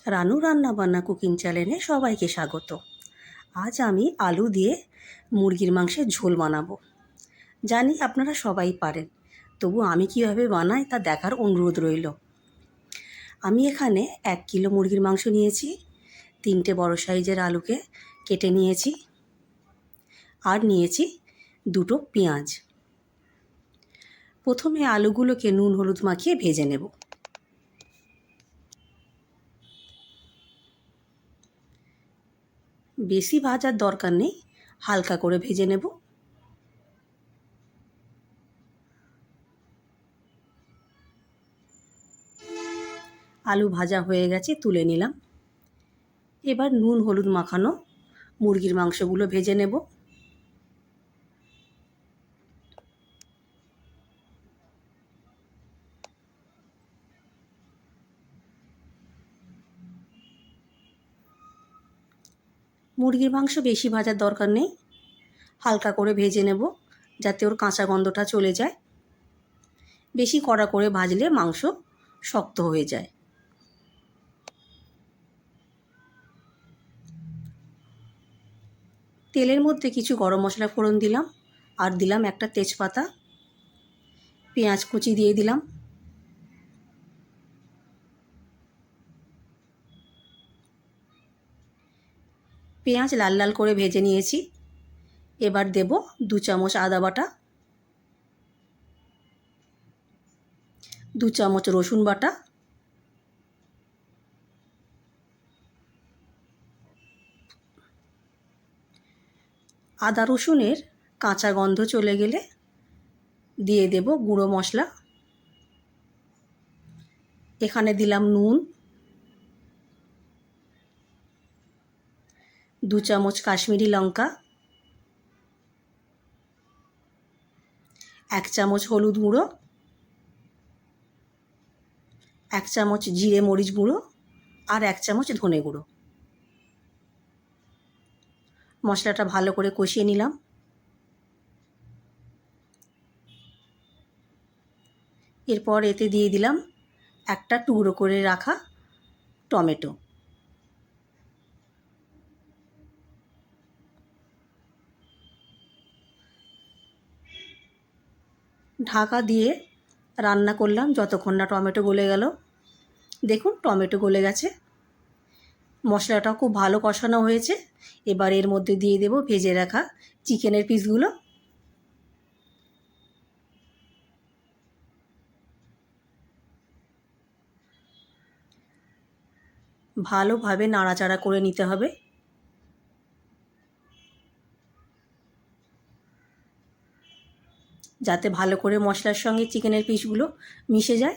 রানু রান্নাবান্না কুকিং চ্যানেলে সবাইকে স্বাগত। আজ আমি আলু দিয়ে মুরগির মাংসের ঝোল বানাবো। জানি আপনারা সবাই পারেন, তবু আমি কীভাবে বানাই তা দেখার অনুরোধ রইল। আমি এখানে 1 কিলো মুরগির মাংস নিয়েছি, 3টে বড় সাইজের আলুকে কেটে নিয়েছি, আর নিয়েছি 2টো পেঁয়াজ। প্রথমে আলুগুলোকে নুন হলুদ মাখিয়ে ভেজে নেব। বেশি ভাজার দরকার নেই, হালকা করে ভেজে নেব। আলু ভাজা হয়ে গেছে, তুলে নিলাম। এবার নুন হলুদ মাখানো মুরগির মাংসগুলো ভেজে নেব। মুরগির মাংস বেশি ভাজার দরকার নেই, হালকা করে ভেজে নেব যাতে ওর কাঁচা গন্ধটা চলে যায়। বেশি কড়া করে ভাজলে মাংস শক্ত হয়ে যায়। তেলের মধ্যে কিছু গরম মশলা ফোড়ন দিলাম, আর দিলাম একটা তেজপাতা। পেঁয়াজ কুচি দিয়ে দিলাম। পেঁয়াজ লাল লাল করে ভেজে নিয়েছি। এবার দেব 2 চামচ আদা বাটা, 2 চামচ রসুন বাটা, আদা রসুনের কাঁচা গন্ধ চলে গেলে দিয়ে দেব গুঁড়ো মশলা। এখানে দিলাম নুন, 2 চামচ কাশ্মীরি লঙ্কা, 1 চামচ হলুদ গুঁড়ো, 1 চামচ জিরে মরিচ গুঁড়ো, আর 1 চামচ ধনে গুঁড়ো। মশলাটা ভালো করে কষিয়ে নিলাম। এরপর এতে দিয়ে দিলাম একটা টুকরো করে রাখা টমেটো। ঢাকা দিয়ে রান্না করলাম যতক্ষণ না টমেটো গলে গেল। দেখুন টমেটো গলে গেছে, মশলাটা খুব ভালো কষানো হয়েছে। এবার এর মধ্যে দিয়ে দেব ভেজে রাখা চিকেনের পিসগুলো। ভালোভাবে নাড়াচাড়া করে নিতে হবে। যাতে ভালো করে মশলার সঙ্গে চিকেনের পিসগুলো মিশে যায়।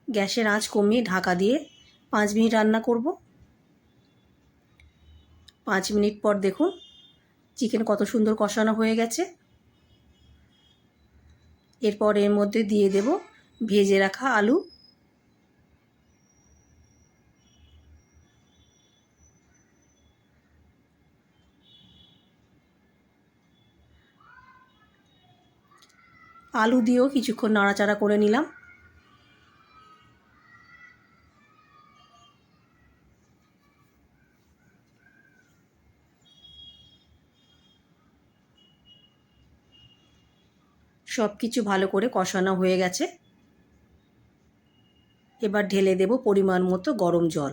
গ্যাসের আঁচ কমিয়ে ঢাকা দিয়ে 5 মিনিট রান্না করব। 5 মিনিট পর দেখুন চিকেন কত সুন্দর কষানো হয়ে গেছে। এরপর এর মধ্যে দিয়ে দেব ভেজে রাখা আলু। আলু দিয়েও কিছুক্ষণ নাড়াচাড়া করে নিলাম। সব কিছু ভালো করে কষানো হয়ে গেছে। এবার ঢেলে দেব পরিমাণ মতো গরম জল।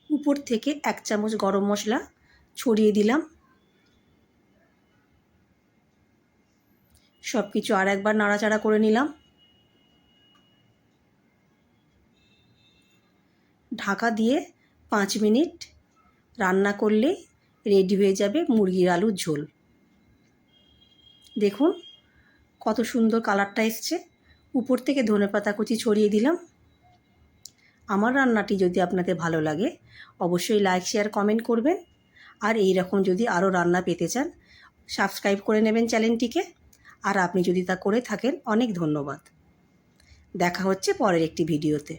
উপর থেকে 1 চামচ গরম মশলা ছড়িয়ে দিলাম। সব কিছু আর একবার নাড়াচাড়া করে নিলাম। ঢাকা দিয়ে 5 মিনিট রান্না করলে রেডি হয়ে যাবে মুরগির আলুর ঝোল। দেখুন কত সুন্দর কালারটা এসছে। উপর থেকে ধনেপাতা কুচি ছড়িয়ে দিলাম। আমার রান্নাটি যদি আপনাদের ভালো লাগে অবশ্যই লাইক শেয়ার কমেন্ট করবেন। আর এই রকম যদি আরও রান্না পেতে চান সাবস্ক্রাইব করে নেবেন চ্যানেলটিকে। আর আপনি যদি তা করে থাকেন অনেক ধন্যবাদ। দেখা হচ্ছে পরের একটি ভিডিওতে।